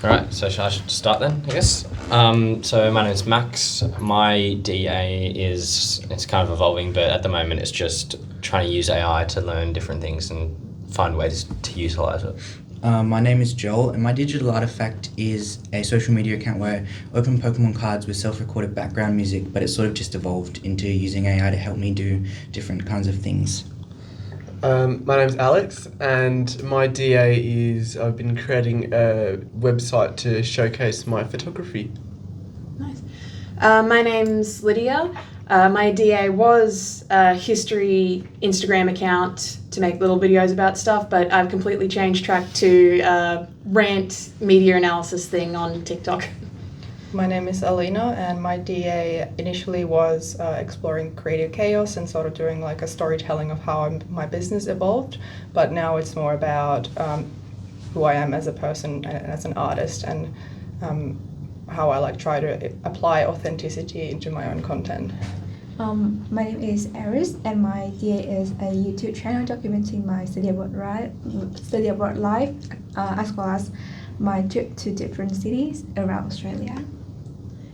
All right, so I should start then, I guess. So my name is Max. My DA it's kind of evolving, but at the moment it's just trying to use AI to learn different things and find ways to utilize it. My name is Joel, and my digital artifact is a social media account where I open Pokemon cards with self-recorded background music, but it sort of just evolved into using AI to help me do different kinds of things. My name's Alex, and my DA is I've been creating a website to showcase my photography. Nice. My name's Lydia. My DA was a history Instagram account to make little videos about stuff, but I've completely changed track to rant media analysis thing on TikTok. My name is Alina, and my DA initially was exploring creative chaos and sort of doing like a storytelling of how my business evolved, but now it's more about who I am as a person and as an artist, and how I like try to apply authenticity into my own content. My name is Aris, and my DA is a YouTube channel documenting my study abroad life, as well as my trip to different cities around Australia.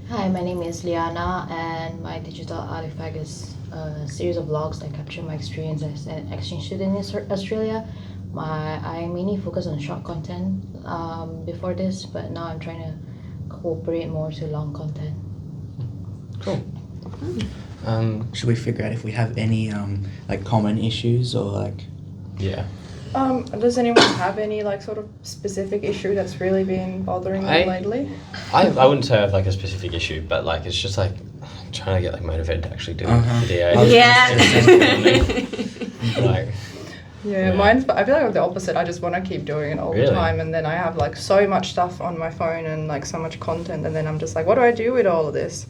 Hi, my name is Liana, and my digital artifact is a series of vlogs that capture my experience as an exchange student in Australia. I mainly focus on short content before this, but now I'm trying to cooperate more to long content. Cool. Should we figure out if we have any like common issues or like? Yeah. Does anyone have any like sort of specific issue that's really been bothering them lately? I wouldn't say I have like a specific issue, but like it's just like trying to get like motivated to actually do the DA. Yeah. Yeah, mine's. I feel like I'm the opposite. I just want to keep doing it all the time, and then I have like so much stuff on my phone and like so much content, and then I'm just like, what do I do with all of this?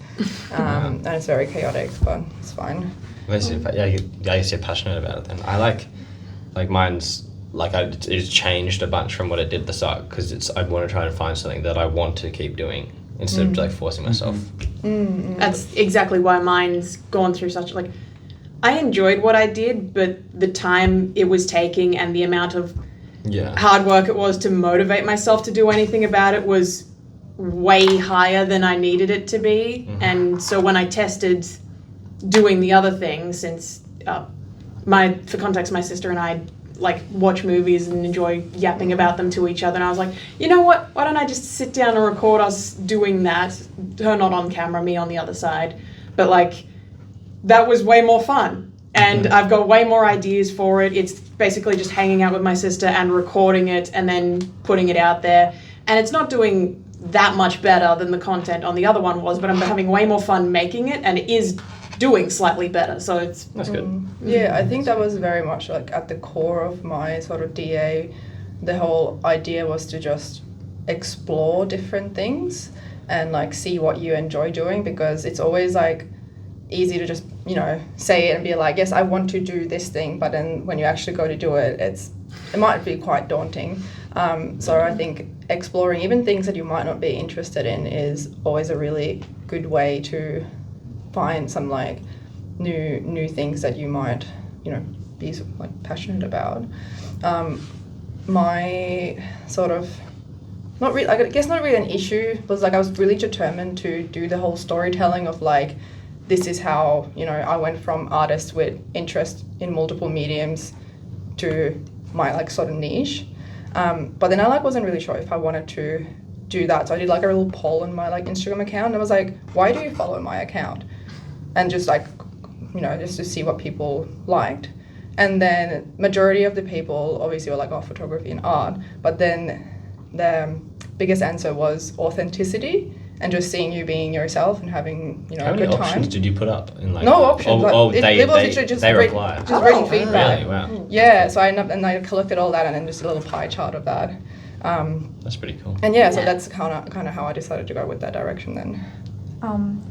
And it's very chaotic, but it's fine. I guess you're passionate about it then. I like mine's like it's changed a bunch from what it did at the start, because I want to try and find something that I want to keep doing instead of like forcing myself. That's exactly why mine's gone through such like. I enjoyed what I did, but the time it was taking and the amount of hard work it was to motivate myself to do anything about it was way higher than I needed it to be. Mm-hmm. And so when I tested doing the other thing, since for context, my sister and I like watch movies and enjoy yapping about them to each other, and I was like, you know what? Why don't I just sit down and record us doing that? Her not on camera, me on the other side, but like. That was way more fun, and I've got way more ideas for it. It's basically just hanging out with my sister and recording it and then putting it out there, and it's not doing that much better than the content on the other one was, but I'm having way more fun making it, and it is doing slightly better, so that's good. Yeah, I think that was very much like at the core of my sort of DA. The whole idea was to just explore different things and like see what you enjoy doing, because it's always like easy to just, say it and be like, yes, I want to do this thing, but then when you actually go to do it, it might be quite daunting. So I think exploring even things that you might not be interested in is always a really good way to find some like new things that you might, be like passionate about. My sort of not really an issue was like I was really determined to do the whole storytelling of like, this is how, I went from artist with interest in multiple mediums to my like sort of niche. But then I like wasn't really sure if I wanted to do that. So I did like a little poll on my like Instagram account, and I was like, why do you follow my account? And just like, just to see what people liked. And then majority of the people obviously were like, oh, photography and art. But then the biggest answer was authenticity. And just seeing you being yourself and having, a good time. How many options did you put up? In like no options. They reply. Just reading feedback. Really? Wow. Yeah, so I collected all that and then just a little pie chart of that. That's pretty cool. And so that's kind of how I decided to go with that direction then.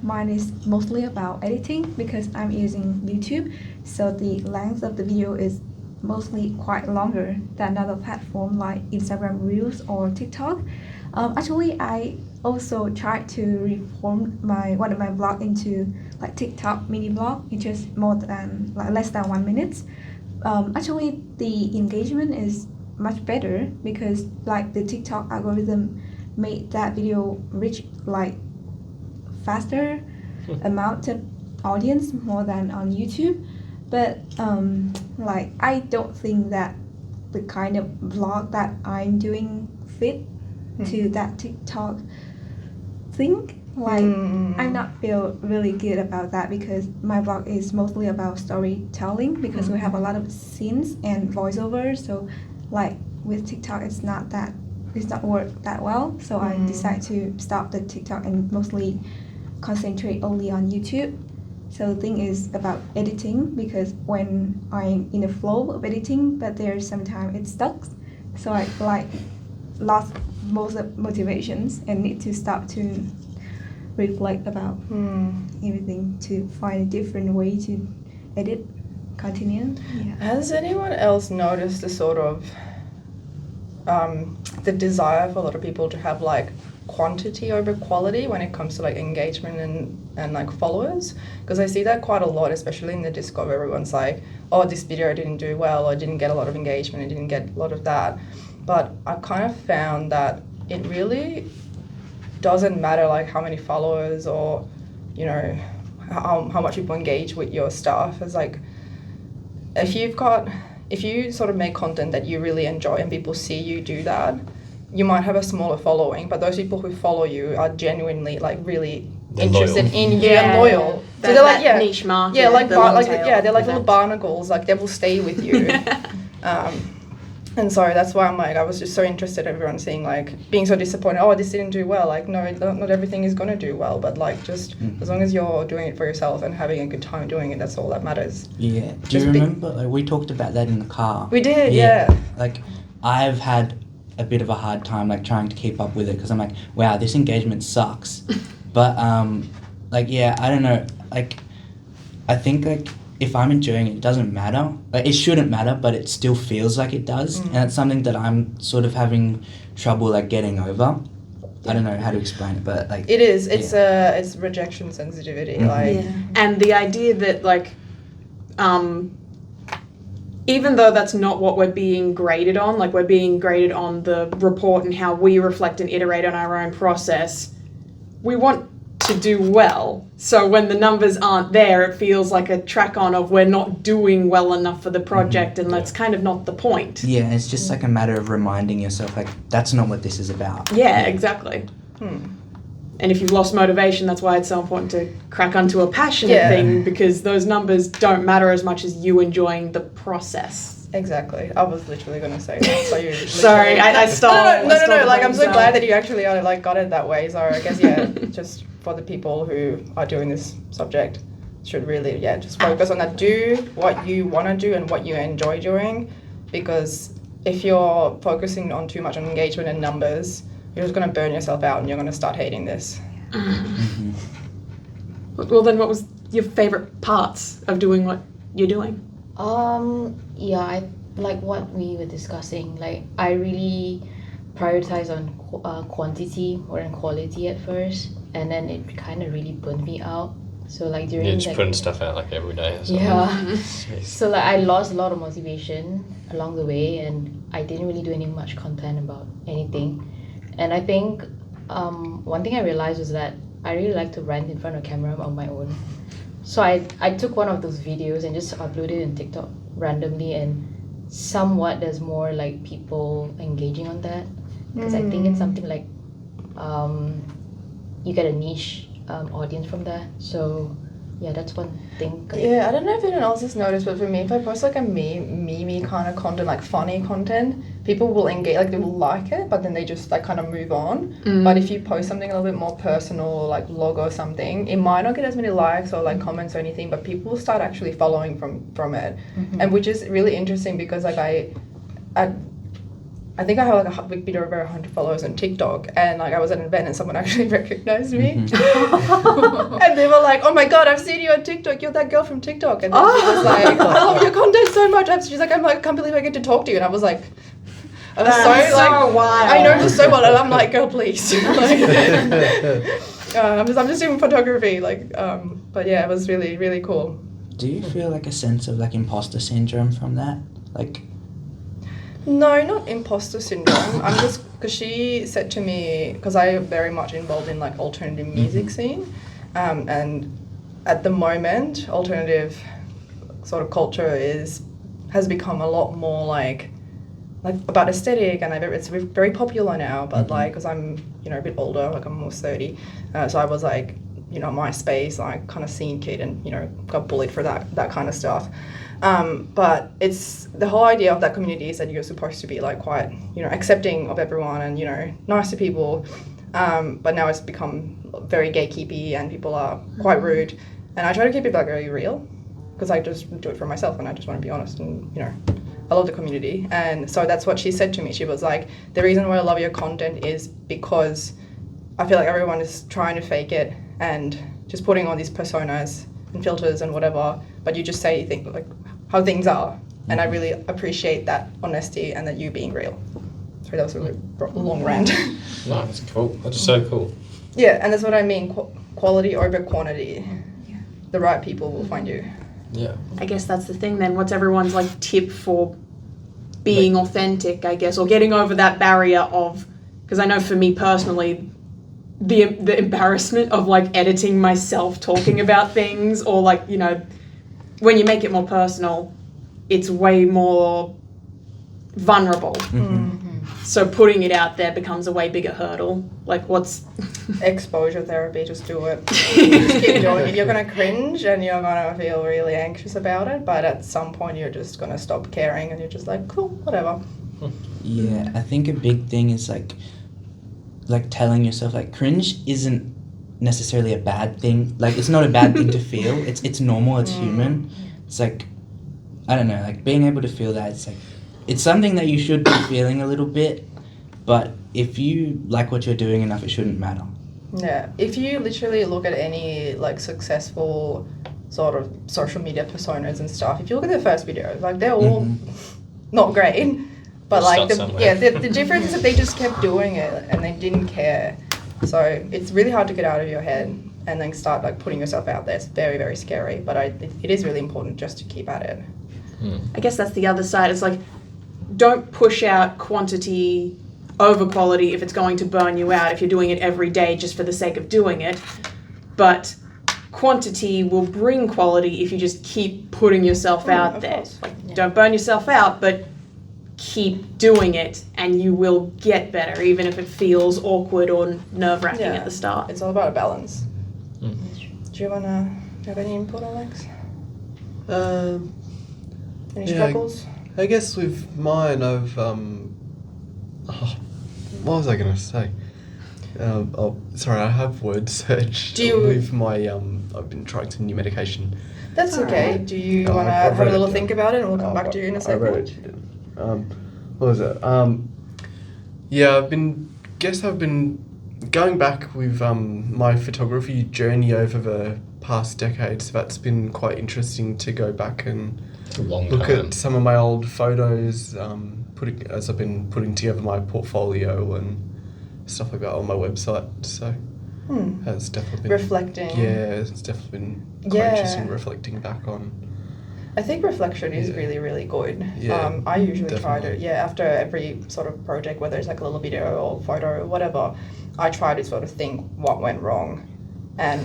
Mine is mostly about editing because I'm using YouTube, so the length of the video is mostly quite longer than other platforms like Instagram Reels or TikTok. Actually, I also tried to reform one of my blog into like TikTok mini blog. It's just less than 1 minute. Actually, the engagement is much better because like the TikTok algorithm made that video reach like faster amount of audience more than on YouTube. But like I don't think that the kind of vlog that I'm doing fit to that TikTok thing. Like I'm not feel really good about that because my vlog is mostly about storytelling because we have a lot of scenes and voiceovers. So like with TikTok, it's not work that well. So I decided to stop the TikTok and mostly concentrate only on YouTube. So the thing is about editing because when I'm in the flow of editing, but there's sometimes it stuck. So I like lost most of motivations and need to stop to reflect about everything to find a different way to edit, continue. Yeah. Has anyone else noticed the sort of the desire for a lot of people to have like quantity over quality when it comes to like engagement and like followers? Because I see that quite a lot, especially in the Discord where everyone's like, oh, this video didn't do well, or didn't get a lot of engagement, it didn't get a lot of that. But I kind of found that it really doesn't matter like how many followers or, you know, how much people engage with your stuff. It's like if you sort of make content that you really enjoy and people see you do that, you might have a smaller following, but those people who follow you are genuinely like really interested in you and loyal. So they're like niche market. Yeah, like they're like little barnacles. Like they will stay with you. And so that's why I'm like, I was just so interested in everyone seeing like being so disappointed. Oh, this didn't do well. Like no, not everything is gonna do well, but like just as long as you're doing it for yourself and having a good time doing it, that's all that matters. Yeah. Do you remember? Like we talked about that in the car. We did. Yeah. Like I've had a bit of a hard time like trying to keep up with it because I'm like, wow, this engagement sucks. But like yeah, I don't know. Like I think like if I'm enjoying it, it doesn't matter. Like it shouldn't matter, but it still feels like it does, and it's something that I'm sort of having trouble like getting over. I don't know how to explain it, but like it is. It's rejection sensitivity, like and the idea that like, even though that's not what we're being graded on, like we're being graded on the report and how we reflect and iterate on our own process, we want to do well. So when the numbers aren't there, it feels like a track on of we're not doing well enough for the project, and that's kind of not the point. Yeah, it's just like a matter of reminding yourself like that's not what this is about. Yeah, exactly. And if you've lost motivation, that's why it's so important to crack onto a passionate thing, because those numbers don't matter as much as you enjoying the process. Exactly. I was literally going to say that. So you sorry, I stole. No. Like I'm so glad that you actually like got it that way. So I guess just for the people who are doing this subject, should really just focus on that. Do what you want to do and what you enjoy doing, because if you're focusing on too much on engagement and numbers, you're just going to burn yourself out and you're going to start hating this. Well, then what was your favorite parts of doing what you're doing? I like what we were discussing. Like I really prioritize on quantity more than quality at first, and then it kind of really burned me out. So like during just putting stuff out like every day or something. Yeah. So like I lost a lot of motivation along the way, and I didn't really do any much content about anything. And I think one thing I realized was that I really like to rant in front of a camera on my own. So I took one of those videos and just uploaded it on TikTok randomly, and somewhat there's more like people engaging on that, because I think it's something like you get a niche audience from that. So yeah, that's one thing. Yeah, I don't know if anyone else has noticed, but for me, if I post like a meme kind of content, like funny content, people will engage, like they will like it, but then they just like kind of move on. But if you post something a little bit more personal, or like vlog or something, it might not get as many likes or like comments or anything, but people will start actually following from it, and which is really interesting because like I think I have like a bit over 100 followers on TikTok, and like I was at an event and someone actually recognized me. And they were like, oh my god, I've seen you on TikTok, you're that girl from TikTok. And then she was like, I love your content so much. She's like, I can't believe I get to talk to you. And I was like, I was so wild. I know, it was so wild. And I'm like, girl, please. I'm just doing photography, but yeah, it was really, really cool. Do you feel like a sense of like imposter syndrome from that? Like No, not imposter syndrome. I'm just because she said to me, because I am very much involved in like alternative music scene, and at the moment, alternative sort of culture has become a lot more like about aesthetic, and it's very popular now. But like, because I'm a bit older, like I'm almost 30, so I was like MySpace, like kind of scene kid, and got bullied for that kind of stuff. But it's the whole idea of that community is that you're supposed to be like quite, accepting of everyone and, nice to people. But now it's become very gatekeepy and people are quite rude. And I try to keep it like very real because I just do it for myself and I just want to be honest and, I love the community. And so that's what she said to me. She was like, the reason why I love your content is because I feel like everyone is trying to fake it and just putting on these personas and filters and whatever, but you just say things like how things are, and I really appreciate that honesty and that you being real. Sorry, that was a really long rant. No, that's cool. That's so cool. Yeah, and that's what I mean, quality over quantity. Yeah. The right people will find you. Yeah. I guess that's the thing then. What's everyone's like tip for being authentic, I guess, or getting over that barrier of, because I know for me personally, the embarrassment of like editing myself talking about things, or like, when you make it more personal, it's way more vulnerable. So putting it out there becomes a way bigger hurdle. Like what's exposure therapy? Just do it. Just keep doing it. You're gonna cringe and you're gonna feel really anxious about it, but at some point you're just gonna stop caring and you're just like, cool, whatever. Yeah, I think a big thing is like telling yourself like cringe isn't necessarily a bad thing. Like it's not a bad thing to feel. It's normal. It's human. It's like, I don't know, like being able to feel that. It's like it's something that you should be feeling a little bit, but if you like what you're doing enough, it shouldn't matter. Yeah, if you literally look at any like successful sort of social media personas and stuff, if you look at their first videos, like they're all not great, but like the difference is that they just kept doing it and they didn't care. So it's really hard to get out of your head and then start like putting yourself out there. It's very, very scary, but it is really important just to keep at it. I guess that's the other side. It's like, don't push out quantity over quality if it's going to burn you out, if you're doing it every day just for the sake of doing it. But quantity will bring quality if you just keep putting yourself out there. Like, don't burn yourself out, but keep doing it and you will get better, even if it feels awkward or nerve-wracking at the start. It's all about a balance. Do you have any input, Alex? Any struggles? I guess with mine, I've what was I gonna say? Sorry, I have word search with my I've been trying some new medication. That's okay. Do you want to have a little think about it, and we'll come back to you in a second? I wrote it down. What was it? Yeah, I've been going back with my photography journey over the past decade. So that's been quite interesting to go back and look at some of my old photos, as I've been putting together my portfolio and stuff like that on my website. So it's definitely been reflecting. Yeah, it's definitely been quite interesting reflecting back on. I think reflection is really, really good. Yeah, I usually definitely. try to, after every sort of project, whether it's like a little video or photo or whatever, I try to sort of think what went wrong and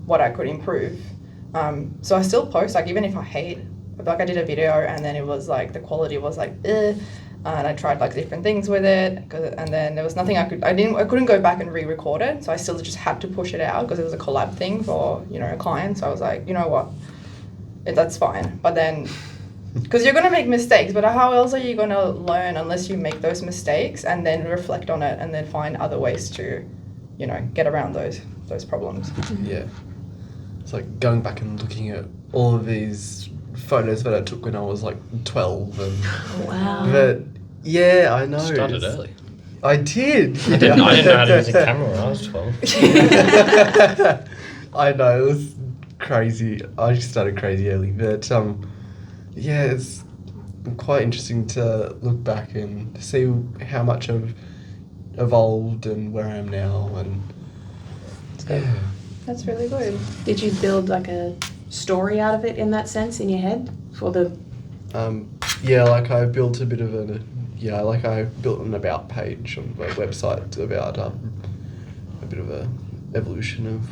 what I could improve. So I still post, like even if I hate, like I did a video and then it was like, the quality was like, and I tried like different things with it, and then there was nothing I couldn't go back and re-record it, so I still just had to push it out because it was a collab thing for, a client, so I was like, you know what, that's fine. But then, because you're going to make mistakes, but how else are you going to learn unless you make those mistakes and then reflect on it and then find other ways to, get around those problems. Yeah. It's like going back and looking at all of these photos that I took when I was like 12. And wow. But yeah, I know. You started early. I did. I didn't know how to use a camera when I was 12. I know, it was crazy. I just started crazy early, but yeah, it's quite interesting to look back and see how much I've evolved and where I am now, and yeah. That's really good. Did you build like a story out of it in that sense in your head for the? Yeah, like I built a bit of I built an about page on my website about a bit of a evolution of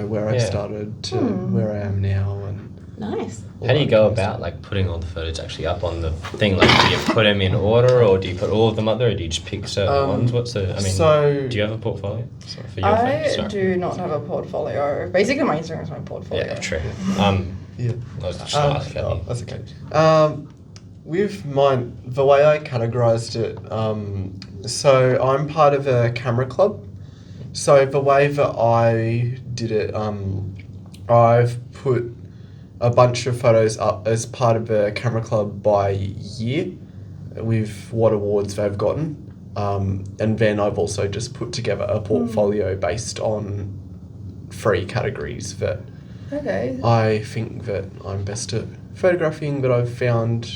where I started to where I am now, and Nice. How do you go about like putting all the photos actually up on the thing? Like, do you put them in order, or do you put all of them up there, or do you just pick certain ones? What's the? I mean, do you have a portfolio for your I page? do not have a portfolio. Basically, my Instagram is my portfolio. Yeah, true. Yeah. I was just asking. That's okay. With mine, the way I categorized it, so I'm part of a camera club. So the way that I did it, I've put a bunch of photos up as part of the camera club by year with what awards they've gotten. And then I've also just put together a portfolio based on 3 categories that I think that I'm best at photographing, that I've found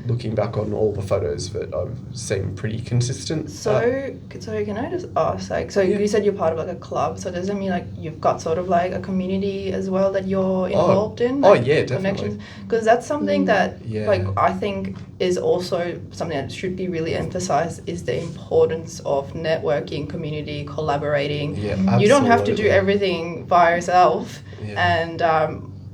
looking back on all the photos that I've seen pretty consistent. So can I just ask, like, you said you're part of like a club, so does it mean like you've got sort of like a community as well that you're involved in? Like, yeah, definitely. Because that's something that like I think is also something that should be really emphasized, is the importance of networking, community, collaborating. Yeah, absolutely. You don't have to do everything by yourself. And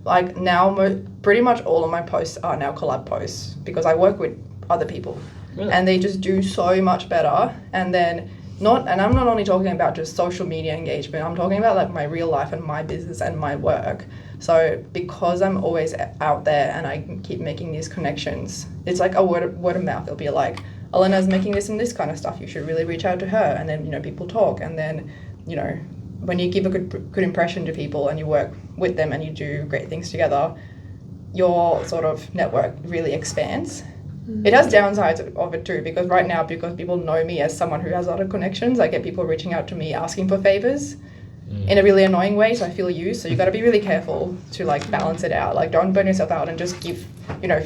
like now pretty much all of my posts are now collab posts because I work with other people. Really? And they just do so much better. And then I'm not only talking about just social media engagement, I'm talking about like my real life and my business and my work. So because I'm always out there and I keep making these connections, it's like a word of mouth. It'll be like, Elena's making this and this kind of stuff, you should really reach out to her. And then people talk, and then when you give a good impression to people and you work with them and you do great things together, your sort of network really expands. It has downsides of it too, because right now, because people know me as someone who has a lot of connections, I get people reaching out to me asking for favors in a really annoying way, so I feel used. So you got to be really careful to like balance it out. Like, don't burn yourself out and just give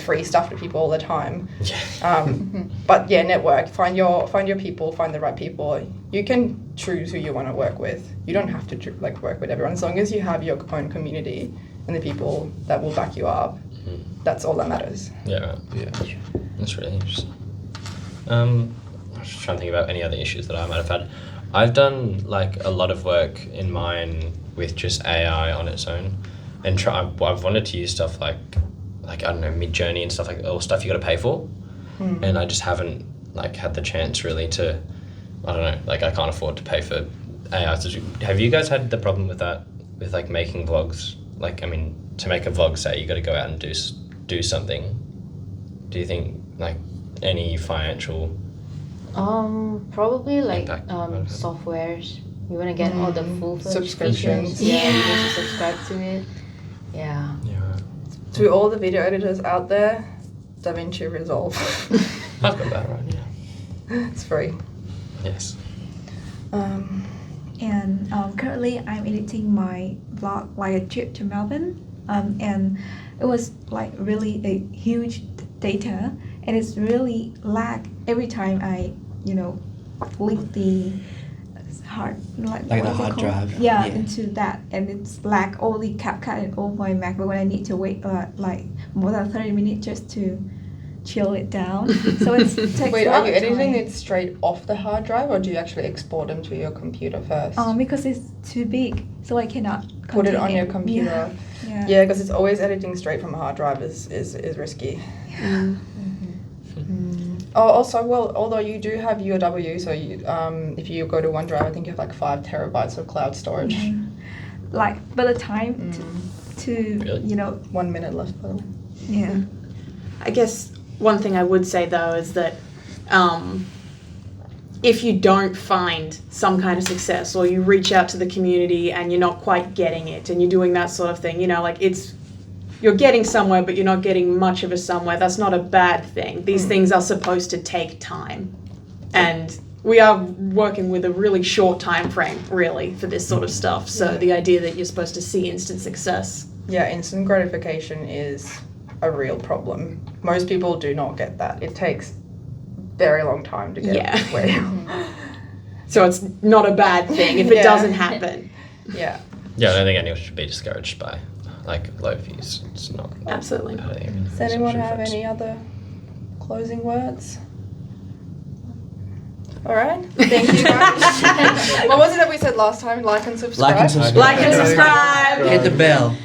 free stuff to people all the time. But yeah, network, find your people, find the right people. You can choose who you want to work with. You don't have to work with everyone, as long as you have your own community and the people that will back you up. That's all that matters. Yeah. That's really interesting. I was just trying to think about any other issues that I might have had. I've done like a lot of work in mine with just AI on its own, and I've wanted to use stuff like I don't know, Midjourney and stuff like that, or stuff you got to pay for, and I just haven't like had the chance really to. I don't know, like I can't afford to pay for AI. Have you guys had the problem with that, with like making vlogs? Like, I mean, to make a vlog, say you got to go out and do something. Do you think like any financial? Probably like impact? softwares. You want to get all the full subscriptions. You need to subscribe to it. Yeah. To all the video editors out there, DaVinci Resolve. I've got that right. Yeah. It's free. Yes. And currently I'm editing my vlog, like a trip to Melbourne, and it was like really a huge data, and it's really lag every time I link the hard the hard drive into that, and it's lag all the CapCut and all my MacBook when I need to wait like more than 30 minutes just to chill it down. So it takes Wait, a are lot you of editing time. it straight off the hard drive, or do you actually export them to your computer first? Because it's too big, so I cannot Put it on contain your computer. Yeah. because it's always editing straight from a hard drive is risky. Oh, also, well, although you do have UW, so you, if you go to OneDrive, I think you have like 5 terabytes of cloud storage. Like, but the time to Really? 1 minute left, by the way. Yeah. I guess one thing I would say though is that if you don't find some kind of success, or you reach out to the community and you're not quite getting it, and you're doing that sort of thing, like you're getting somewhere but you're not getting much of a somewhere, that's not a bad thing. These things are supposed to take time, and we are working with a really short time frame really for this sort of stuff, so the idea that you're supposed to see instant success. Yeah, instant gratification is a real problem. Most people do not get that. It takes very long time to get where you are. So it's not a bad thing if it doesn't happen. Yeah. Yeah, I don't think anyone should be discouraged by like low views. It's not. Absolutely. Does anyone have any other closing words? All right. Thank you guys. What was it that we said last time? Like and subscribe. Like and subscribe. Like and subscribe. Hit the bell.